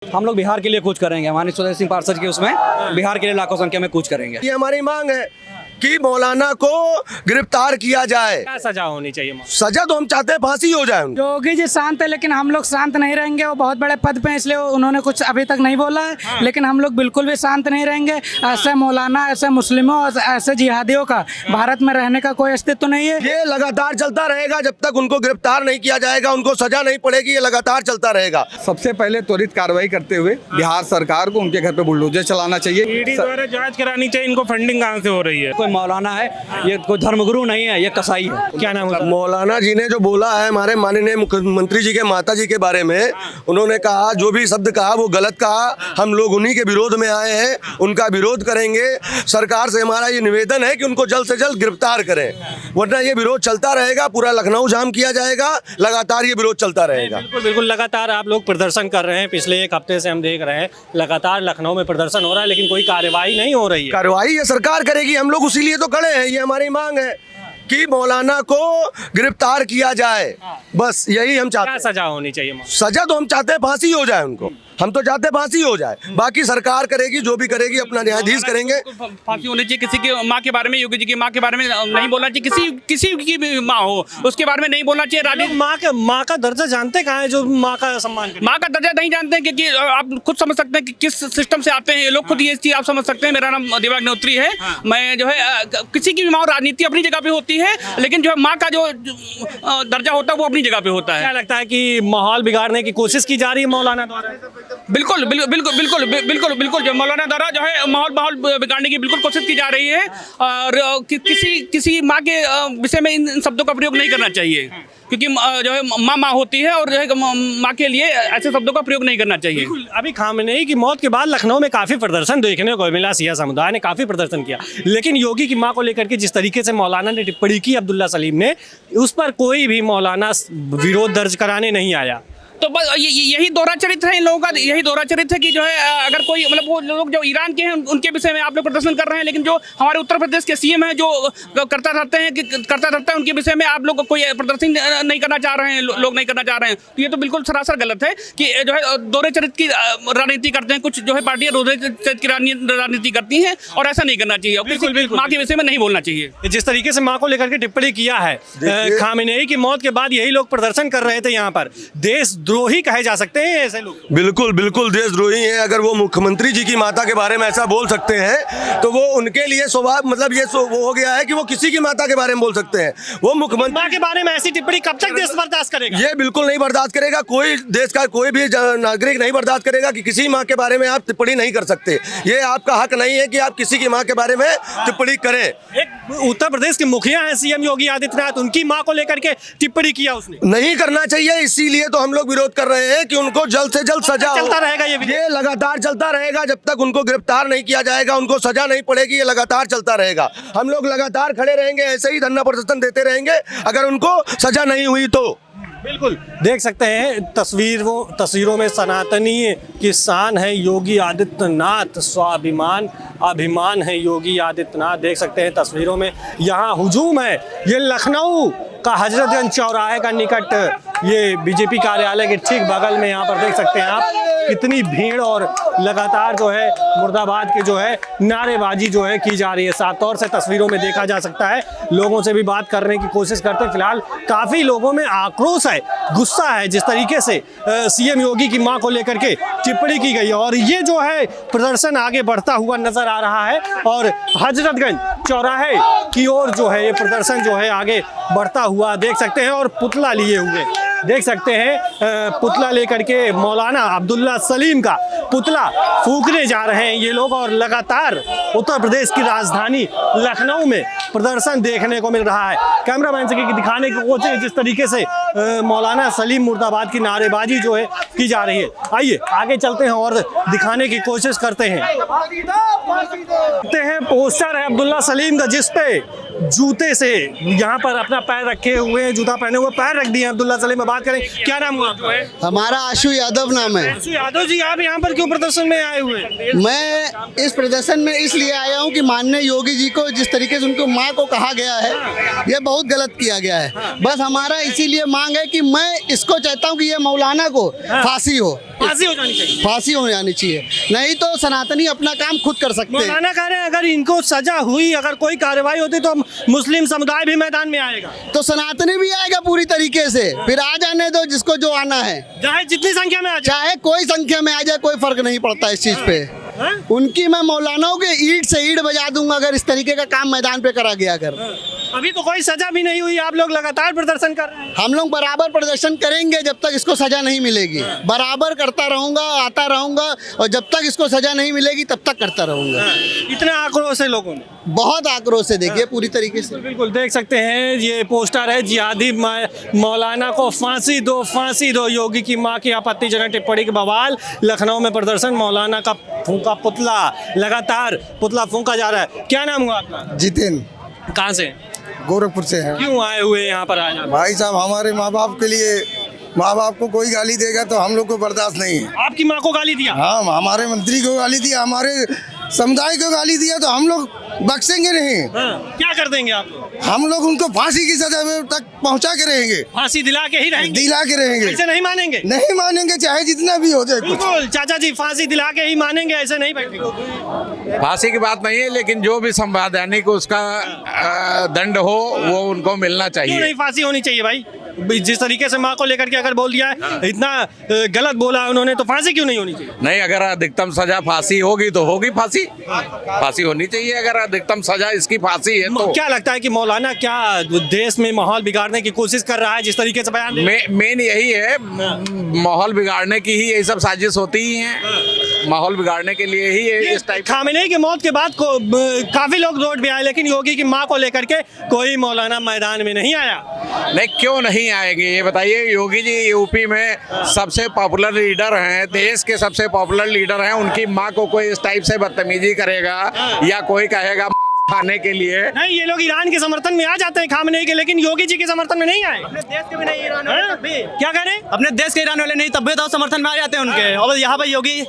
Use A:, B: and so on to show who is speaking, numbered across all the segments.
A: हम लोग बिहार के लिए कूच करेंगे, हमारे सुरेश सिंह पार्षद के उसमें बिहार के लिए लाखों संख्या में कूच करेंगे।
B: ये हमारी मांग है कि मौलाना को गिरफ्तार किया जाए।
C: क्या सजा होनी चाहिए?
B: सजा तो हम चाहते हैं फांसी हो जाए उनको।
D: योगी जी शांत है, लेकिन हम लोग शांत नहीं रहेंगे। वो बहुत बड़े पद पे हैं, इसलिए उन्होंने कुछ अभी तक नहीं बोला है।
C: हाँ।
D: लेकिन हम लोग बिल्कुल भी शांत नहीं रहेंगे। ऐसे मौलाना, ऐसे मुस्लिमों और ऐसे जिहादियों का भारत में रहने का कोई अस्तित्व नहीं है।
B: ये लगातार चलता रहेगा जब तक उनको गिरफ्तार नहीं किया जाएगा, उनको सजा नहीं पड़ेगी। ये लगातार चलता रहेगा।
E: सबसे पहले त्वरित कार्रवाई करते हुए बिहार सरकार को उनके घर पे बुलडोजर चलाना चाहिए।
C: ईडी द्वारा जांच करानी चाहिए, इनको फंडिंग कहाँ से हो रही है?
A: कोई मौलाना है, ये कोई धर्मगुरु नहीं है, ये कसाई है।
C: क्या नाम है?
B: मौलाना जी ने जो बोला है हमारे माननीय मुख्यमंत्री जी के माता जी के बारे में, उन्होंने कहा जो भी शब्द कहा वो गलत कहा। हम लोग उन्हीं के विरोध में आए हैं, उनका विरोध करेंगे। सरकार से हमारा ये निवेदन है कि उनको जल्द से जल्द गिरफ्तार करें, वरना ये विरोध चलता रहेगा। पूरा लखनऊ जाम किया जाएगा, लगातार ये विरोध चलता रहेगा।
C: बिल्कुल बिल्कुल, लगातार आप लोग प्रदर्शन कर रहे हैं। पिछले एक हफ्ते से हम देख रहे हैं लगातार लखनऊ में प्रदर्शन हो रहा है, लेकिन कोई कार्रवाई नहीं हो रही है।
B: कार्रवाई ये सरकार करेगी, हम लोग उसी लिए तो खड़े हैं। ये हमारी मांग है कि मौलाना को गिरफ्तार किया जाए, बस यही हम चाहते
C: क्या
B: हैं।
C: सजा होनी चाहिए?
B: सजा तो हम चाहते हैं फांसी हो जाए उनको। हम तो चाहते हैं फांसी हो जाए, बाकी सरकार करेगी, जो भी करेगी अपना न्यायाधीश करेंगे।
F: फांसी होनी चाहिए। किसी की माँ के बारे में, योगी जी की माँ के बारे में नहीं बोलना चाहिए। किसी की भी माँ हो उसके बारे में नहीं बोलना चाहिए।
C: लोग माँ का दर्जा जानते कहाँ है जो माँ का सम्मान करे?
F: माँ का दर्जा नहीं जानते हैं, क्योंकि आप खुद समझ सकते हैं कि किस सिस्टम से आते हैं ये लोग। खुद ये चीज आप समझ सकते हैं। मेरा नाम दिव्यांग नोत्री है। मैं जो है किसी की भी माँ, राजनीति अपनी जगह पे होती है, लेकिन जो है माँ का जो दर्जा होता है वो अपनी जगह पे होता है।
C: क्या लगता है कि माहौल बिगाड़ने की कोशिश की जा रही है मौलाना द्वारा?
F: बिल्कुल बिल्कुल बिल्कुल बिल्कुल बिल्कुल बिल्कुल जो मौलाना द्वारा जो है माहौल बिगाड़ने की बिल्कुल कोशिश की जा रही है। और किसी माँ के विषय में इन शब्दों का प्रयोग नहीं करना चाहिए, क्योंकि जो है माँ होती है, और जो है माँ के लिए ऐसे शब्दों का प्रयोग नहीं करना चाहिए।
C: अभी खामनेई की मौत के बाद लखनऊ में काफी प्रदर्शन देखने को मिला। सिया समुदाय ने काफी प्रदर्शन किया, लेकिन योगी की मां को लेकर के जिस तरीके से मौलाना ने टिप्पणी की अब्दुल्ला सलीम ने, उस पर कोई भी मौलाना विरोध दर्ज कराने नहीं आया।
F: तो बस यही दोहरा चरित्र है इन लोगों का। यही दोहरा चरित्र है कि जो है अगर कोई मतलब वो लोग जो ईरान के हैं उनके विषय में आप लोग प्रदर्शन कर रहे हैं, लेकिन जो हमारे उत्तर प्रदेश के सीएम हैं जो करता रहते हैं उनके विषय में आप लोग कोई प्रदर्शन नहीं करना चाह रहे हैं, लोग नहीं करना चाह रहे हैं। तो ये तो बिल्कुल सरासर गलत है कि जो है दोहरे चरित्र की राजनीति करते हैं। कुछ जो है पार्टियां दोहरे चरित्र की राजनीति करती हैं, और ऐसा नहीं करना चाहिए। बिल्कुल माँ के विषय में नहीं बोलना चाहिए।
C: जिस तरीके से मां को लेकर के टिप्पणी किया है, खामनेई की मौत के बाद यही लोग प्रदर्शन कर रहे थे यहाँ पर। देशद्रोही कहे जा सकते हैं ऐसे लोग?
B: बिल्कुल बिल्कुल देशद्रोही हैं। अगर वो मुख्यमंत्री जी की माता के बारे में ऐसा बोल सकते हैं तो वो उनके लिए स्वभाव मतलब ये वो हो गया है कि वो किसी की माता के बारे में बोल सकते हैं। वो मुख्यमंत्री
C: मां के बारे में ऐसी टिप्पणी कब तक देश बर्दाश्त करेगा?
B: ये बिल्कुल नहीं बर्दाश्त करेगा। कोई देश का कोई भी नागरिक नहीं बर्दाश्त करेगा कि किसी माँ के बारे में आप टिप्पणी नहीं कर सकते। ये आपका हक नहीं है कि आप किसी की माँ के बारे में टिप्पणी करें।
C: एक उत्तर प्रदेश के मुखिया हैं सीएम योगी आदित्यनाथ, उनकी मां को लेकर के टिप्पणी किया उसने।
B: नहीं करना चाहिए, इसीलिए तो हम लोग विरोध कर रहे हैं कि उनको जल्द से जल्द सजा
C: चलता रहेगा
B: ये लगातार चलता रहेगा जब तक उनको गिरफ्तार नहीं किया जाएगा, उनको सजा नहीं पड़ेगी। ये लगातार चलता रहेगा। हम लोग लगातार खड़े रहेंगे, ऐसे ही धरना प्रदर्शन देते रहेंगे अगर उनको सजा नहीं हुई तो।
C: बिल्कुल देख सकते हैं तस्वीरों में सनातनी की शान है योगी आदित्यनाथ, स्वाभिमान अभिमान है योगी आदित्यनाथ। देख सकते हैं तस्वीरों में यहाँ हुजूम है। ये लखनऊ का हजरतगंज चौराहे का निकट, ये बीजेपी कार्यालय के ठीक बगल में यहाँ पर देख सकते हैं आप कितनी भीड़, और लगातार जो है मुर्दाबाद के जो है नारेबाजी जो है की जा रही है। साफ तौर से तस्वीरों में देखा जा सकता है। लोगों से भी बात करने की कोशिश करते हैं। फिलहाल काफ़ी लोगों में आक्रोश है, गुस्सा है जिस तरीके से सीएम योगी की मां को लेकर के टिप्पणी की गई है। और ये जो है प्रदर्शन आगे बढ़ता हुआ नजर आ रहा है, और हजरतगंज चौराहे की ओर जो है ये प्रदर्शन जो है आगे बढ़ता हुआ देख सकते हैं। और पुतला लिए हुए देख सकते हैं, पुतला लेकर के मौलाना अब्दुल्ला सलीम का पुतला फूंकने जा रहे हैं ये लोग। और लगातार उत्तर प्रदेश की राजधानी लखनऊ में प्रदर्शन देखने को मिल रहा है। कैमरामैन से दिखाने की कोशिश जिस तरीके से मौलाना सलीम मुर्दाबाद की नारेबाजी जो है की जा रही है। आइए आगे चलते हैं और दिखाने की कोशिश करते हैं। पोस्टर है अब्दुल्ला सलीम का, जिस पे जूते से यहाँ पर अपना पैर रखे हुए हैं, जूता पहने हुए पैर रख दिए अब्दुल्ला सलीम। में बात करें, क्या नाम हुआ आपका?
G: हमारा आशु यादव नाम है।
C: आशु यादव जी, आप यहाँ पर क्यों प्रदर्शन में आए हुए?
G: मैं इस प्रदर्शन में इसलिए आया हूँ कि माननीय योगी जी को जिस तरीके से उनको माँ को कहा गया है, ये बहुत गलत किया गया है। बस हमारा इसीलिए मांग है कि मैं इसको चाहता हूँ कि ये मौलाना को फांसी हो
C: जानी चाहिए।
G: फांसी हो जानी चाहिए, नहीं तो सनातनी अपना काम खुद कर सकते हैं।
C: मौलाना कह रहे हैं अगर इनको सजा हुई, अगर कोई कार्रवाई होती तो मुस्लिम समुदाय भी मैदान में आएगा।
G: तो सनातनी भी आएगा पूरी तरीके से, फिर आ जाने दो जिसको जो आना है,
C: चाहे जितनी संख्या में आ जाए।
G: चाहे कोई संख्या में आ जाए, कोई फर्क नहीं पड़ता इस चीज पे। उनकी मैं मौलानाओं के ईंट से ईंट बजा दूंगा अगर इस तरीके का काम मैदान पे करा गया अगर।
C: अभी तो कोई सजा भी नहीं हुई, आप लोग लगातार प्रदर्शन कर रहे हैं।
G: हम लोग बराबर प्रदर्शन करेंगे जब तक इसको सजा नहीं मिलेगी, बराबर करता रहूंगा, आता रहूंगा, और जब तक इसको सजा नहीं मिलेगी तब तक करता रहूंगा।
C: इतना आक्रोश है लोगों में,
G: बहुत आक्रोश है, देखिए पूरी तरीके से।
C: बिल्कुल देख सकते हैं ये पोस्टर है, जिहादी मौलाना को फांसी दो, योगी की मां की आपत्तिजनक टिप्पणी के बवाल। लखनऊ में प्रदर्शन, मौलाना का फूंका पुतला, लगातार पुतला फूंका जा रहा है। क्या नाम हुआ आपका?
H: जितेन,
C: कहाँ से?
H: गोरखपुर से हैं।
C: क्यों आए हुए यहाँ पर आज आप?
H: भाई साहब, हमारे माँ बाप के लिए, माँ बाप को कोई गाली देगा तो हम लोग को बर्दाश्त नहीं है।
C: आपकी माँ को गाली दिया?
H: हाँ, हमारे मंत्री को गाली दिया, हमारे समुदाय को गाली दिया, तो हम लोग बख्शेंगे नहीं।
C: हाँ, क्या कर देंगे आप लोग?
H: हम लोग उनको फांसी की सजा में तक पहुंचा के रहेंगे,
C: फांसी दिला के ही रहेंगे?
H: दिला के रहेंगे,
C: ऐसे नहीं मानेंगे?
H: नहीं मानेंगे, चाहे जितना भी हो जाए। कुछ
C: बिल्कुल चाचा जी, फांसी दिला के ही मानेंगे, ऐसे नहीं बैठेंगे।
I: फांसी की बात नहीं है, लेकिन जो भी संवैधानिक उसका दंड हो वो उनको मिलना
C: क्यों
I: चाहिए।
C: नहीं फांसी होनी चाहिए भाई? जिस तरीके से माँ को लेकर के अगर बोल दिया है, इतना गलत बोला है उन्होंने, तो फांसी क्यों नहीं होनी चाहिए?
I: नहीं, अगर अधिकतम सजा फांसी होगी तो होगी फांसी, फांसी होनी चाहिए। अगर अधिकतम सजा इसकी फांसी है तो
C: क्या लगता है कि मौलाना क्या देश में माहौल बिगाड़ने की कोशिश कर रहा है जिस तरीके से बयान?
I: मेन यही है, माहौल बिगाड़ने की ही यही सब साजिश होती ही है, माहौल बिगाड़ने के लिए ही इस टाइप।
C: खामेनेई की मौत के बाद को काफी लोग रोड पे आए, लेकिन योगी की माँ को लेकर के कोई मौलाना मैदान में नहीं आया।
I: नहीं, क्यों नहीं आएंगे ये बताइए? योगी जी यूपी में सबसे पॉपुलर लीडर हैं, देश के सबसे पॉपुलर लीडर हैं, उनकी माँ को कोई इस टाइप से बदतमीजी करेगा या कोई कहेगा खाने के लिए?
C: नहीं, ये लोग ईरान के समर्थन में आ जाते हैं खामेनेई के, लेकिन योगी जी के समर्थन में नहीं आए।
J: अपने देश के भी नहीं, ईरान वाले तब भी।
C: क्या कह रहे हैं?
J: अपने देश के ईरान वाले नहीं, तब भी तो समर्थन में आ जाते हैं उनके। और यहाँ पर योगी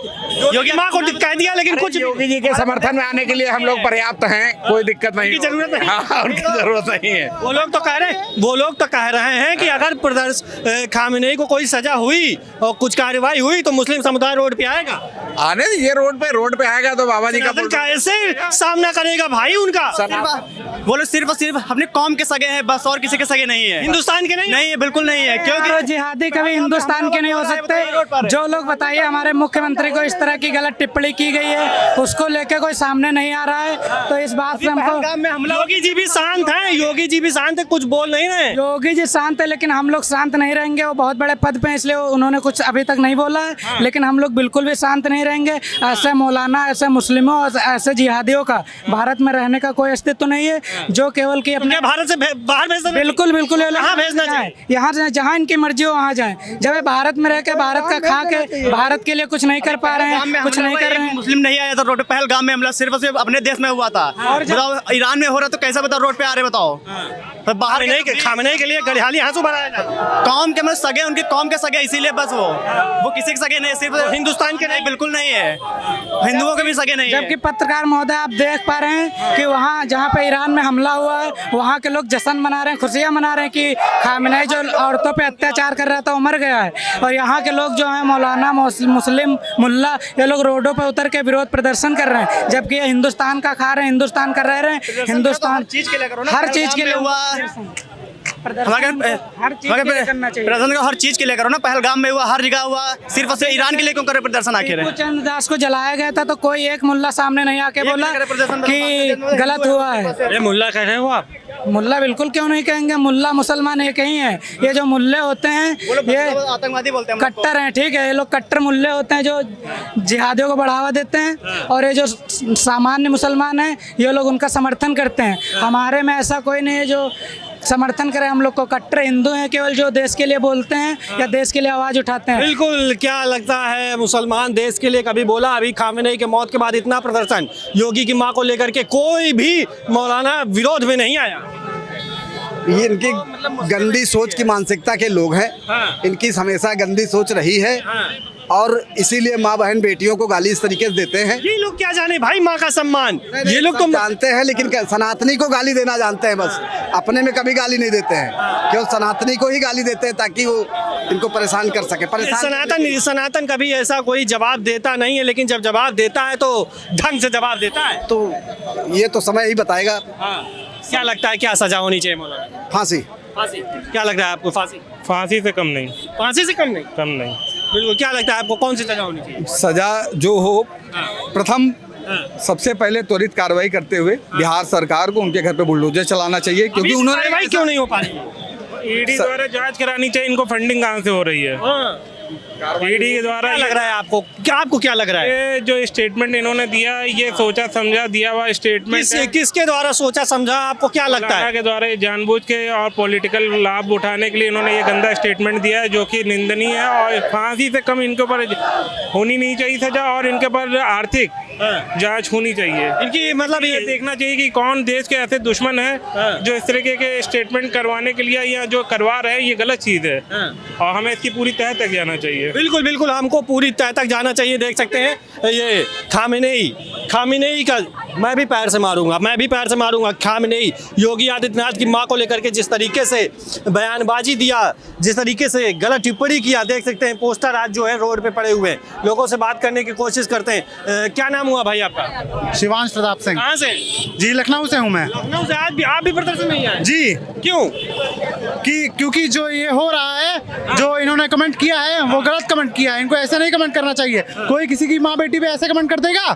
C: माँ को कह दिया, लेकिन कुछ
I: योगी जी के समर्थन में आने के लिए हम लोग पर्याप्त हैं, कोई दिक्कत नहीं,
C: उनकी जरूरत नहीं।
I: हाँ, उनकी जरूरत नहीं है।
C: वो लोग तो कह रहे हैं कि अगर खामेनेई को कोई सजा हुई और कुछ कार्रवाई हुई तो मुस्लिम समुदाय रोड पे आएगा।
I: आने दीजिए, रोड पे आएगा तो बाबा जी का
C: कैसे सामना करेगा भाई उनका?
J: वो लोग सिर्फ और सिर्फ अपने कौम के सगे हैं बस, और किसी के सगे नहीं है।
C: हिंदुस्तान के नहीं
J: है, बिल्कुल नहीं है। क्योंकि
D: जिहादी कभी हिंदुस्तान के नहीं हो सकते। जो लोग बताइए, हमारे मुख्यमंत्री को इस तरह की गलत टिप्पणी की गई है, उसको लेके कोई सामने नहीं आ रहा है, तो इस बात से हमको।
C: योगी जी भी शांत है, कुछ बोल नहीं रहे।
D: योगी जी शांत है, लेकिन हम लोग शांत नहीं रहेंगे। वो बहुत बड़े पद पे हैं, इसलिए उन्होंने कुछ अभी तक नहीं बोला है, लेकिन हम लोग बिल्कुल भी शांत नहीं रहेंगे। ऐसे मौलाना, ऐसे मुस्लिमों और ऐसे जिहादियों का भारत में रहने का कोई अस्तित्व नहीं है, जो केवल की अपने
C: भारत से बाहर भेज दें।
D: बिल्कुल
C: यहाँ भेजना चाहिए,
D: यहाँ जहाँ इनकी मर्जी हो वहाँ जाएं। जब ये भारत में रह के भारत का खा के भारत के लिए कुछ नहीं कर पा रहे हैं, कुछ नहीं कर रहे हैं।
J: मुस्लिम नहीं आया था रोड पे, पहलगाम में हमला सिर्फ और सिर्फ अपने देश में हुआ था। बताओ, ईरान में हो रहा तो कैसा बताओ रोड पे आ रहे? बताओ, तो बाहर नहीं खामेनेई के लिए गलिहाली आंसू बहाया जाता। कौम के मतलब सगे, उनकी कौम के सगे, इसीलिए बस वो किसी के सगे नहीं, सिर्फ
C: हिंदुस्तान के नहीं,
J: बिल्कुल नहीं है, हिंदुओं के भी सगे नहीं है।
D: जबकि पत्रकार महोदय, आप देख पा रहे हैं कि वहाँ जहाँ पे ईरान में हमला हुआ है, वहाँ के लोग जश्न मना रहे हैं, खुशियाँ मना रहे हैं कि खामेनेई जो औरतों पे अत्याचार कर रहा था वो मर गया है। और यहाँ के लोग जो है मौलाना, मुस्लिम, मुल्ला, ये लोग रोडों पे उतर के विरोध प्रदर्शन कर रहे हैं, जबकि ये हिंदुस्तान का खा रहे हैं, हिंदुस्तान का रह रहे हैं। हिंदुस्तान
J: हर चीज के लिए करो ना,
D: हर चीज के लिए
J: हुआ, प्रदर्शन का हर चीज के लिए करो ना। पहलगाम में हुआ, हर जगह हुआ, सिर्फ और सिर्फ ईरान के लिए क्यों करे प्रदर्शन? आखिर
D: चंद दास को जलाया गया था तो कोई एक मुल्ला सामने नहीं आके बोला कि गलत हुआ है।
C: ये मुल्ला कह रहे हो आप?
D: मुल्ला बिल्कुल क्यों नहीं कहेंगे, मुल्ला मुसलमान एक ही हैं। ये जो मुल्ले होते हैं ये
J: आतंकवादी बोलते हैं,
D: कट्टर हैं, ठीक है। ये लोग कट्टर मुल्ले होते हैं जो जिहादियों को बढ़ावा देते हैं, और ये जो सामान्य मुसलमान हैं ये लोग उनका समर्थन करते हैं। हमारे में ऐसा कोई नहीं है जो समर्थन करे हम लोग को। कट्टर हिंदू हैं केवल, जो देश के लिए बोलते हैं या देश के लिए आवाज उठाते हैं।
C: बिल्कुल। क्या लगता है, मुसलमान देश के लिए कभी बोला? अभी खामेनेई के मौत के बाद इतना प्रदर्शन, योगी की मां को लेकर के कोई भी मौलाना विरोध में नहीं आया।
H: ये इनकी गंदी सोच की मानसिकता के लोग हैं। इनकी हमेशा गंदी सोच रही है, और इसीलिए माँ बहन बेटियों को गाली इस तरीके से देते हैं।
C: ये लोग क्या जाने भाई माँ का सम्मान, ये लोग तो
H: जानते हैं, लेकिन सनातनी को गाली देना जानते हैं बस, अपने में कभी गाली नहीं देते हैं। क्यों? सनातनी को ही गाली देते हैं ताकि वो इनको परेशान कर सके।
C: सनातन कभी ऐसा कोई जवाब देता नहीं है, लेकिन जब जवाब देता है तो ढंग से जवाब देता है।
H: तो ये तो समय ही बताएगा।
C: क्या लगता है क्या सजा होनी चाहिए मौलाना?
H: फांसी।
C: क्या लग रहा है आपको? फांसी
E: से कम नहीं,
C: फांसी से कम नहीं? बिल्कुल। क्या लगता है आपको कौन सी सजा होनी चाहिए?
E: सजा जो हो, प्रथम सबसे पहले त्वरित कार्रवाई करते हुए बिहार सरकार को उनके घर पे बुलडोजर चलाना चाहिए, क्योंकि उन्होंने
C: कार्रवाई क्यों नहीं हो पा रही?
K: ईडी द्वारा जांच करानी चाहिए, इनको फंडिंग कहाँ से हो रही है। ईडी के द्वारा
C: क्या लग रहा है आपको? क्या लग रहा है?
K: ये जो स्टेटमेंट इन्होंने दिया, ये सोचा समझा दिया हुआ स्टेटमेंट है।
C: किसके द्वारा सोचा समझा? आपको क्या लगता है?
K: के द्वारा ये जानबूझ के और पॉलिटिकल लाभ उठाने के लिए इन्होंने ये गंदा स्टेटमेंट दिया है, जो कि निंदनीय है। और फांसी से कम इनके ऊपर होनी नहीं चाहिए सजा, और इनके ऊपर आर्थिक जांच होनी चाहिए।
C: इनकी मतलब
K: ये देखना चाहिए कि कौन देश के ऐसे दुश्मन है जो इस तरीके के स्टेटमेंट करवाने के लिए या जो करवा रहे हैं, ये गलत चीज है और हमें इसकी पूरी तह तक जाना चाहिए।
C: बिल्कुल हमको पूरी तह तक जाना चाहिए। देख सकते हैं ये खामिनेई का मैं भी पैर से मारूंगा। खामिनेई योगी आदित्यनाथ की मां को लेकर के जिस तरीके से बयानबाजी दिया, जिस तरीके से गलत टिप्पणी किया, देख सकते हैं पोस्टर आज जो है रोड पे पड़े हुए हैं। लोगों से बात करने की कोशिश करते हैं। क्या नाम हुआ भाई आपका?
J: शिवांश प्रताप सिंह।
C: कहाँ से?
J: जी लखनऊ से हूँ मैं।
C: लखनऊ से। आज भी आप भी प्रदर्शन में ही आए?
J: जी।
C: क्यों?
J: क्योंकि जो ये हो रहा है, जो इन्होंने कमेंट किया है वो गलत कमेंट किया है। इनको ऐसे नहीं कमेंट करना चाहिए। कोई किसी की माँ बेटी पे ऐसे कमेंट कर देगा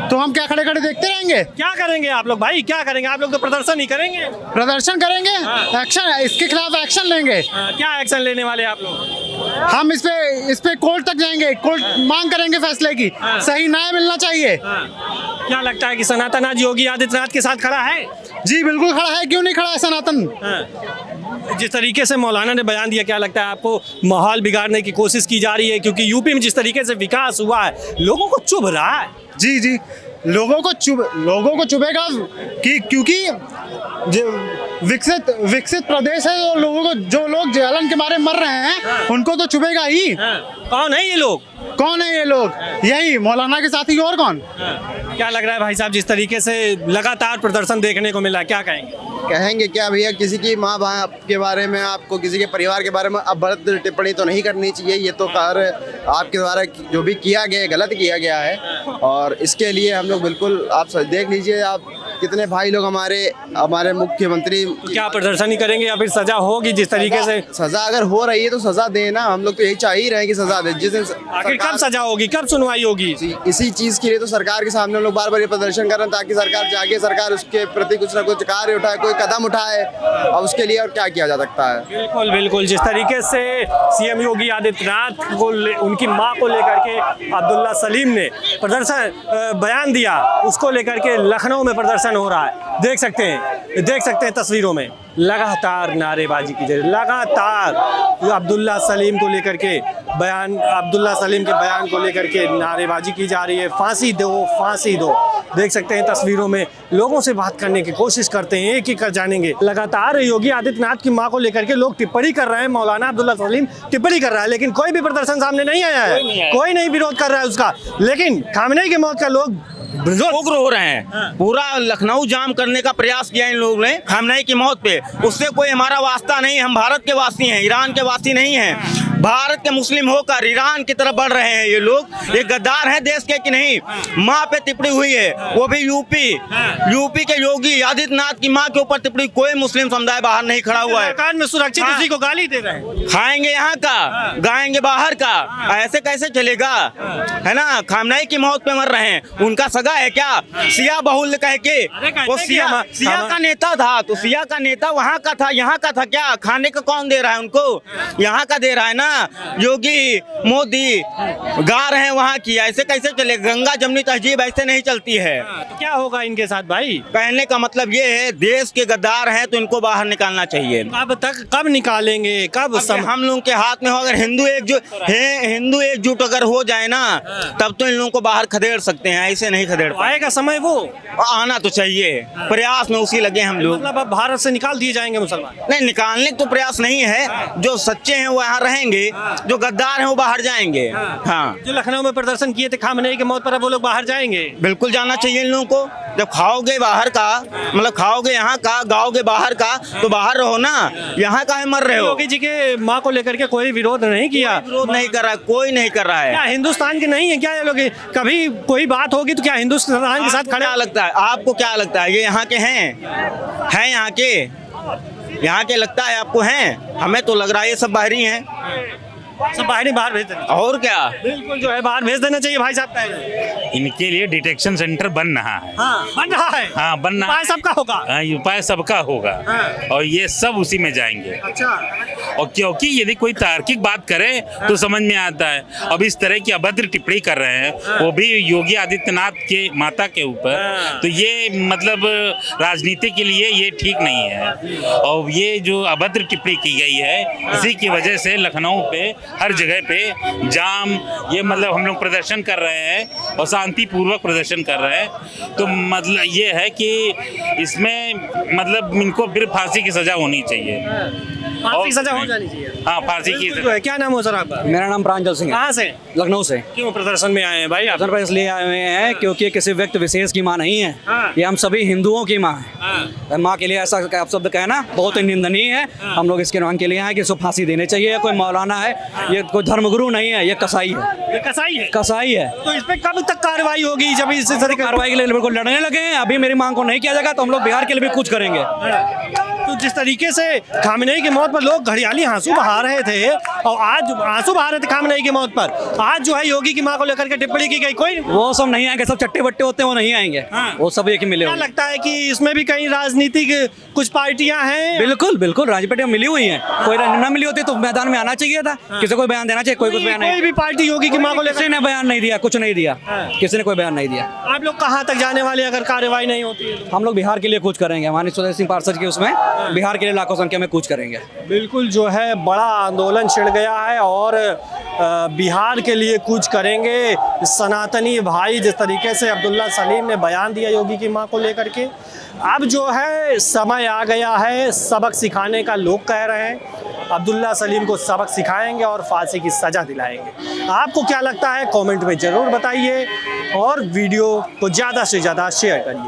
J: तो हम क्या खड़े खड़े देखते रहेंगे?
C: क्या करेंगे आप लोग भाई? क्या करेंगे आप लोग? तो प्रदर्शन ही करेंगे।
J: प्रदर्शन करेंगे, एक्शन, इसके खिलाफ एक्शन लेंगे।
C: क्या एक्शन लेने वाले आप लोग?
J: हम इस पे कोर्ट तक जाएंगे, कोर्ट मांग करेंगे फैसले की। सही न्याय मिलना चाहिए।
C: क्या लगता है कि सनातन आज योगी आदित्यनाथ के साथ खड़ा है?
J: जी बिल्कुल खड़ा है, क्यों नहीं खड़ा है सनातन?
C: जिस तरीके से मौलाना ने बयान दिया, क्या लगता है आपको माहौल बिगाड़ने की कोशिश की जा रही है? क्योंकि यूपी में जिस तरीके से विकास हुआ है, लोगों को चुभ रहा है।
J: जी लोगों को चुभेगा क्योंकि विकसित प्रदेश है। तो जो लोग जलन के मारे मर रहे हैं उनको तो चुभेगा ही।
C: कौन है ये लोग?
J: यही मौलाना के साथी, और कौन?
C: क्या लग रहा है भाई साहब, जिस तरीके से लगातार प्रदर्शन देखने को मिला, क्या
G: कहेंगे क्या भैया? किसी की माँ बाप के बारे में, आपको किसी के परिवार के बारे में अब गलत टिप्पणी तो नहीं करनी चाहिए। ये तो आपके द्वारा जो भी किया गया है गलत किया गया है, और इसके लिए हम लोग बिल्कुल, आप देख लीजिए आप कितने भाई लोग हमारे मुख्यमंत्री।
C: क्या प्रदर्शन ही करेंगे या फिर सजा होगी? जिस तरीके से
G: सजा अगर हो रही है तो सजा देना, हम लोग तो यही चाह ही रहे हैं कि सजा दे। जिस दिन
C: आखिर कब सजा होगी, कब सुनवाई होगी?
G: इसी चीज के लिए तो सरकार के सामने हम लोग बार बार ये प्रदर्शन कर रहे हैं, ताकि सरकार जाके सरकार उसके प्रति कुछ ना कुछ कार्य उठाए, कोई कदम उठाए। और उसके लिए और क्या किया जा सकता है?
C: बिल्कुल जिस तरीके से सीएम योगी आदित्यनाथ को उनकी मां को लेकर के अब्दुल्ला सलीम ने बयान दिया, उसको लेकर के लखनऊ में प्रदर्शन हो रहा है। देख सकते हैं तस्वीरों में लगातार नारेबाजी की जा रही है। लगातार अब्दुल्ला सलीम के बयान को लेकर के नारेबाजी की जा रही है। फांसी दो। देख सकते हैं तस्वीरों में लोगों से बात करने की कोशिश करते हैं, एक एक कर जानेंगे। लगातार योगी आदित्यनाथ की मां को लेकर के लोग टिप्पणी कर रहे हैं, मौलाना अब्दुल्ला सलीम टिप्पणी कर रहा है, लेकिन कोई भी प्रदर्शन सामने नहीं आया है, कोई नहीं विरोध कर रहा है उसका। लेकिन खामनेई की मौत का लोग
L: उग्र हो रहे हैं। पूरा लखनऊ जाम करने का प्रयास किया इन लोगों ने खामनेई की मौत पे। उससे कोई हमारा वास्ता नहीं, हम भारत के वासी हैं, ईरान के वासी नहीं हैं। भारत के मुस्लिम होकर ईरान की तरफ बढ़ रहे हैं ये लोग। ये गद्दार हैं देश के कि नहीं? माँ पे टिप्पणी हुई है, वो भी यूपी के योगी आदित्यनाथ की माँ के ऊपर टिप्पणी। कोई मुस्लिम समुदाय बाहर नहीं खड़ा हुआ है।
C: में सुरक्षित उसी को गाली दे रहे हैं।
L: खाएंगे यहाँ का, गाएंगे बाहर का, ऐसे कैसे चलेगा? है ना? खामनेई की मौत पे मर रहे हैं, उनका सगा है क्या? सिया बहुल कह के वो सिया का नेता था, तो सिया का नेता वहाँ का था, यहाँ का था क्या? खाने का कौन दे रहा है उनको? यहाँ का दे रहा है ना। योगी मोदी गा रहे हैं वहाँ की, ऐसे कैसे चलेगा? गंगा जमनी तहजीब ऐसे नहीं चलती है।
C: तो क्या होगा इनके साथ भाई?
L: कहने का मतलब ये है, देश के गद्दार हैं तो इनको बाहर निकालना चाहिए।
C: कब निकालेंगे?
L: हम लोगों के हाथ में हो। अगर हिंदू एकजुट अगर हो जाए ना, तब तो इन लोगों को बाहर खदेड़ सकते हैं, ऐसे नहीं खदेड़ पाएगा।
C: आएगा समय, वो
L: आना तो चाहिए। प्रयास में उसी लगे हम लोग।
C: मतलब अब भारत से निकाल दिए जाएंगे मुसलमान?
L: नहीं, निकालने तो प्रयास नहीं है। जो सच्चे हैं वो यहाँ रहेंगे, जाएंगे, जो गद्दार हैं वो बाहर जाएंगे। हाँ,
C: जो लखनऊ में प्रदर्शन किए थे खामनेई की मौत पर, अब वो लोग बाहर जाएंगे।
L: बिल्कुल जाना चाहिए इन लोगों को। जब खाओगे बाहर का, मतलब खाओगे यहाँ का, गाओगे बाहर का, तो बाहर रहो ना, यहाँ का है मर रहे हो।
C: योगी जी के माँ को लेकर के कोई विरोध नहीं किया,
L: विरोध नहीं कर रहा, कोई नहीं कर रहा है।
C: क्या हिंदुस्तान के नहीं है क्या ये लोग? कभी कोई बात होगी तो क्या हिंदुस्तान के साथ खड़े?
L: क्या लगता है आपको, क्या लगता है ये यहाँ के हैं यहाँ के, यहाँ के लगता है आपको हैं? हमें तो लग रहा है ये सब बाहरी हैं।
C: सब बाहर भेज देना,
L: और क्या,
C: बिल्कुल जो है बाहर भेज देना चाहिए भाई साहब का।
K: इनके लिए डिटेक्शन सेंटर बन रहा है।
C: हाँ, बन रहा है।
K: हाँ, बन रहा है।
C: उपाय सबका होगा।
K: हाँ, उपाय सबका होगा। और ये सब उसी में जाएंगे।
C: अच्छा,
K: और क्योंकि यदि कोई तार्किक बात करे तो समझ में आता है। अब इस तरह की अभद्र टिप्पणी कर रहे हैं, वो भी योगी आदित्यनाथ के माता के ऊपर, तो ये मतलब राजनीति के लिए ये ठीक नहीं है। और ये जो अभद्र टिप्पणी की गई है, इसी की वजह से लखनऊ पे हर जगह पे जाम, ये मतलब हम लोग प्रदर्शन कर रहे हैं और शांतिपूर्वक प्रदर्शन कर रहे हैं। तो मतलब ये है कि इसमें मतलब इनको फिर फांसी की सजा होनी चाहिए।
C: फांसी की सजा हो जानी चाहिए।
K: हाँ, फांसी की
C: जो है। क्या नाम हो सर आपका?
A: मेरा नाम प्रांजल सिंह है।
C: कहाँ से?
A: लखनऊ से।
C: क्यों प्रदर्शन में आए हैं भाई आप?
A: प्रदर्शन पर इसलिए आए हुए हैं क्योंकि ये किसी व्यक्ति विशेष की माँ नहीं है।
C: हाँ।
A: ये हम सभी हिंदुओं की माँ है। माँ के लिए ऐसा शब्द कहना बहुत ही निंदनीय है। हम लोग इसके नाम के लिए आए कि इसको फांसी देनी चाहिए। कोई मौलाना है, ये कोई धर्मगुरु नहीं है, ये कसाई है।
C: ये कसाई है?
A: कसाई है।
C: तो इस पे कब तक कार्रवाई होगी? जब इस
A: कार्रवाई के लिए बिल्कुल लड़ने लगे हैं। अभी मेरी मांग को नहीं किया जाएगा तो हम लोग बिहार के लिए भी कुछ करेंगे।
C: तो जिस तरीके से खामनेई की मौत पर लोग घड़ियाली आंसू बहा रहे थे, और आज आंसू बहा रहे थे खामनेई की मौत पर, आज जो है योगी की मां को लेकर के टिप्पणी की गई, कोई
A: वो सब नहीं आएंगे। सब चट्टे बट्टे होते हैं, वो नहीं आएंगे। वो सब एक ही मिले
C: क्या
A: होंगे।
C: लगता है कि इसमें भी कहीं राजनीतिक कुछ पार्टियां हैं?
A: बिल्कुल बिल्कुल, राजनीति मिली हुई है। कोई न मिली होती तो मैदान में आना चाहिए था। किसी को बयान देना चाहिए, कोई कुछ बयान नहीं।
C: कोई भी पार्टी योगी की मां को लेकर
A: किसी ने बयान नहीं दिया, कुछ नहीं दिया। किसी ने कोई बयान नहीं दिया।
C: आप लोग कहां तक जाने वाले अगर कार्रवाई नहीं होती है?
A: हम लोग बिहार के लिए कुछ करेंगे। हमारे स्वदेश सिंह पार्षद के उसमें बिहार के लिए लाखों संख्या में कुछ करेंगे।
C: बिल्कुल जो है बड़ा आंदोलन छिड़ गया है और बिहार के लिए कुछ करेंगे। सनातनी भाई, जिस तरीके से अब्दुल्ला सलीम ने बयान दिया योगी की मां को लेकर के, अब जो है समय आ गया है सबक सिखाने का। लोग कह रहे हैं अब्दुल्ला सलीम को सबक सिखाएंगे और फांसी की सजा दिलाएंगे। आपको क्या लगता है कमेंट में ज़रूर बताइए और वीडियो को ज़्यादा से ज़्यादा शेयर करिए।